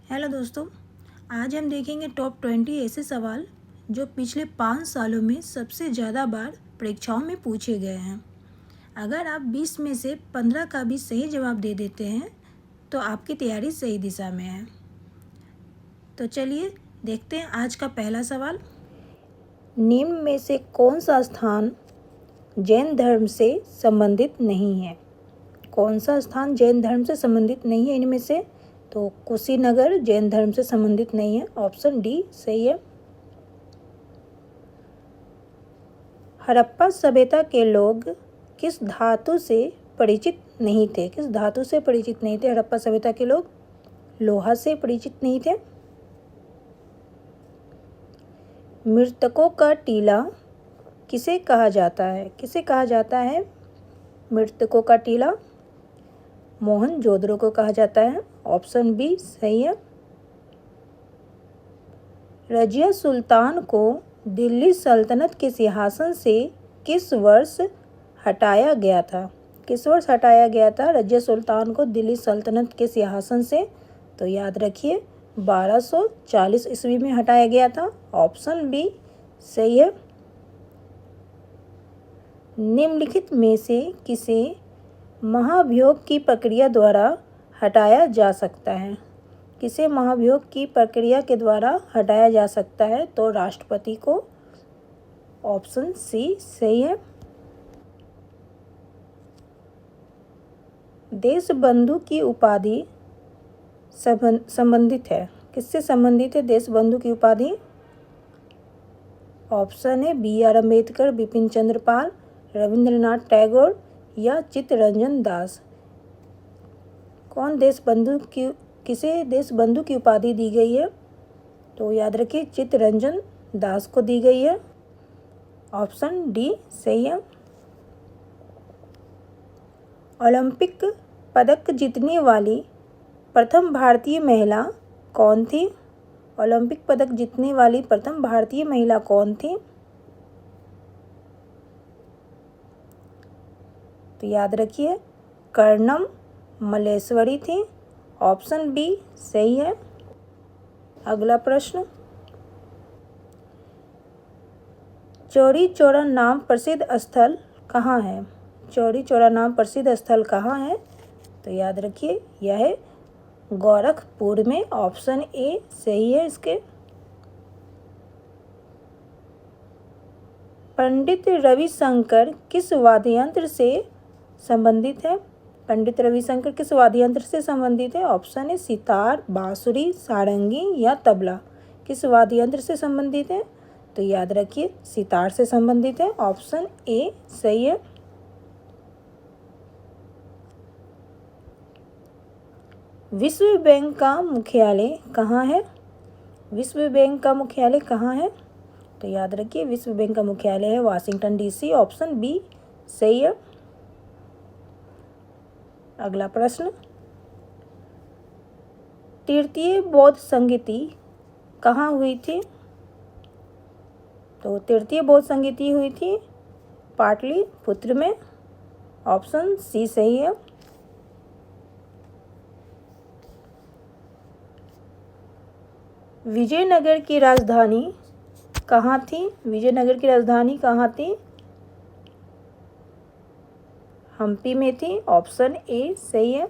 Hello दोस्तों, आज हम देखेंगे टॉप 20 ऐसे सवाल जो पिछले 5 सालों में सबसे ज़्यादा बार परीक्षाओं में पूछे गए हैं। अगर आप 20 में से 15 का भी सही जवाब दे देते हैं तो आपकी तैयारी सही दिशा में है। तो चलिए देखते हैं आज का पहला सवाल। निम्न में से कौन सा स्थान जैन धर्म से संबंधित नहीं है? कौन सा स्थान जैन धर्म से संबंधित नहीं है इनमें से? तो कुशीनगर जैन धर्म से संबंधित नहीं है, ऑप्शन डी सही है। हड़प्पा सभ्यता के लोग किस धातु से परिचित नहीं थे? किस धातु से परिचित नहीं थे हड़प्पा सभ्यता के लोग? लोहा से परिचित नहीं थे। मृतकों का टीला किसे कहा जाता है? किसे कहा जाता है मृतकों का टीला? मोहनजोदड़ो को कहा जाता है, ऑप्शन बी सही है। रजिया सुल्तान को दिल्ली सल्तनत के सिंहासन से किस वर्ष हटाया गया था? किस वर्ष हटाया गया था रजिया सुल्तान को दिल्ली सल्तनत के सिंहासन से? तो याद रखिए 1240 ईस्वी में हटाया गया था, ऑप्शन बी सही है। निम्नलिखित में से किसे महाभियोग की प्रक्रिया द्वारा हटाया जा सकता है? किसे महाभियोग की प्रक्रिया के द्वारा हटाया जा सकता है? तो राष्ट्रपति को, ऑप्शन सी सही है। देशबंधु की उपाधि संबंधित है, किससे संबंधित है देशबंधु की उपाधि? ऑप्शन है बी आर अम्बेडकर, बिपिन चंद्र पाल, रविंद्रनाथ टैगोर या चित्तरंजन दास। कौन किसे देशबंधु की उपाधि दी गई है? तो याद रखिए चित्तरंजन दास को दी गई है, ऑप्शन डी सही है। ओलंपिक पदक जीतने वाली प्रथम भारतीय महिला कौन थी? ओलंपिक पदक जीतने वाली प्रथम भारतीय महिला कौन थी? तो याद रखिए कर्णम मल्लेश्वरी थी, ऑप्शन बी सही है। अगला प्रश्न, चौरी चौरा नाम प्रसिद्ध स्थल कहाँ है? चौरी चौरा नाम प्रसिद्ध स्थल कहाँ है? तो याद रखिए यह है गोरखपुर में, ऑप्शन ए सही है इसके। पंडित रविशंकर किस वाद्ययंत्र से संबंधित है? पंडित रविशंकर किस वाद्ययंत्र से संबंधित है? ऑप्शन है सितार, बांसुरी, सारंगी या तबला। किस वाद्ययंत्र से संबंधित है? तो याद रखिए सितार से संबंधित है, ऑप्शन ए सही है। विश्व बैंक का मुख्यालय कहाँ है? विश्व बैंक का मुख्यालय कहाँ है? तो याद रखिए विश्व बैंक का मुख्यालय है वाशिंगटन डीसी, ऑप्शन बी सही है। अगला प्रश्न, तृतीय बौद्ध संगीति कहाँ हुई थी? तो तृतीय बौद्ध संगीति हुई थी पाटलिपुत्र में, ऑप्शन सी सही है। विजयनगर की राजधानी कहाँ थी? विजयनगर की राजधानी कहाँ थी? हम्पी में थी, ऑप्शन ए सही है।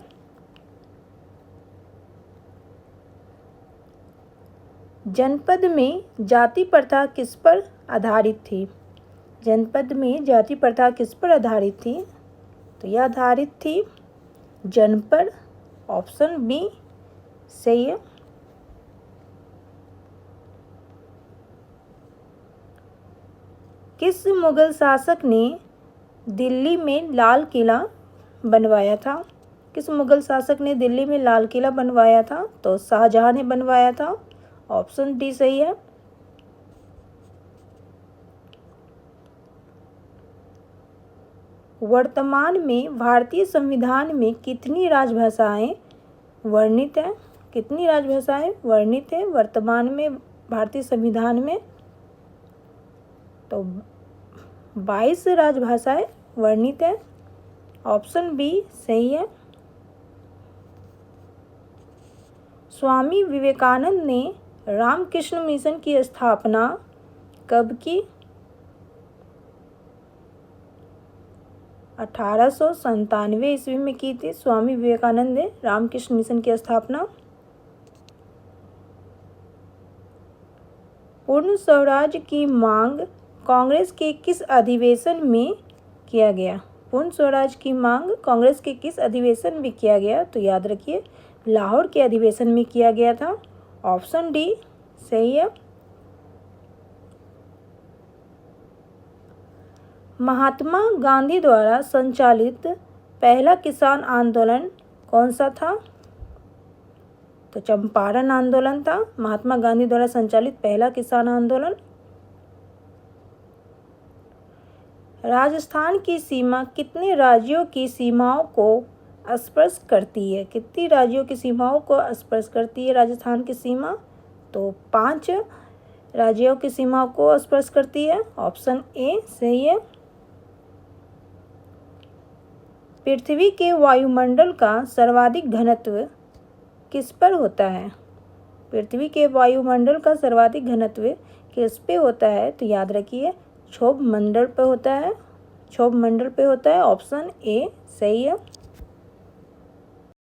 जनपद में जाति प्रथा किस पर आधारित थी? जनपद में जाति प्रथा किस पर आधारित थी? तो यह आधारित थी जनपद, ऑप्शन बी सही है। किस मुगल शासक ने दिल्ली में लाल किला बनवाया था? किस मुगल शासक ने दिल्ली में लाल किला बनवाया था? तो शाहजहां ने बनवाया था, ऑप्शन डी सही है। वर्तमान में भारतीय संविधान में कितनी राजभाषाएं वर्णित हैं? कितनी राजभाषाएं वर्णित हैं वर्तमान में भारतीय संविधान में? तो 22 राजभाषाएं वर्णित है, ऑप्शन बी सही है। स्वामी विवेकानंद ने रामकृष्ण मिशन की स्थापना कब की? 1897 ईस्वी में की थी स्वामी विवेकानंद ने रामकृष्ण मिशन की स्थापना। पूर्ण स्वराज की मांग कांग्रेस के किस अधिवेशन में किया गया? पूर्ण स्वराज की मांग कांग्रेस के किस अधिवेशन में किया गया? तो याद रखिए लाहौर के अधिवेशन में किया गया था। ऑप्शन डी सही है। महात्मा गांधी द्वारा संचालित पहला किसान आंदोलन कौन सा था? तो चंपारण आंदोलन था महात्मा गांधी द्वारा संचालित पहला किसान आंदोलन। राजस्थान की सीमा कितने राज्यों की सीमाओं को स्पर्श करती है? कितनी राज्यों की सीमाओं को स्पर्श करती है राजस्थान की सीमा? तो 5 राज्यों की सीमाओं को स्पर्श करती है। ऑप्शन ए सही है। पृथ्वी के वायुमंडल का सर्वाधिक घनत्व किस पर होता है? पृथ्वी के वायुमंडल का सर्वाधिक घनत्व किस पे होता है? तो याद रखिए क्षोभ मंडल पे होता है। क्षोभ मंडल पे होता है। ऑप्शन ए सही है।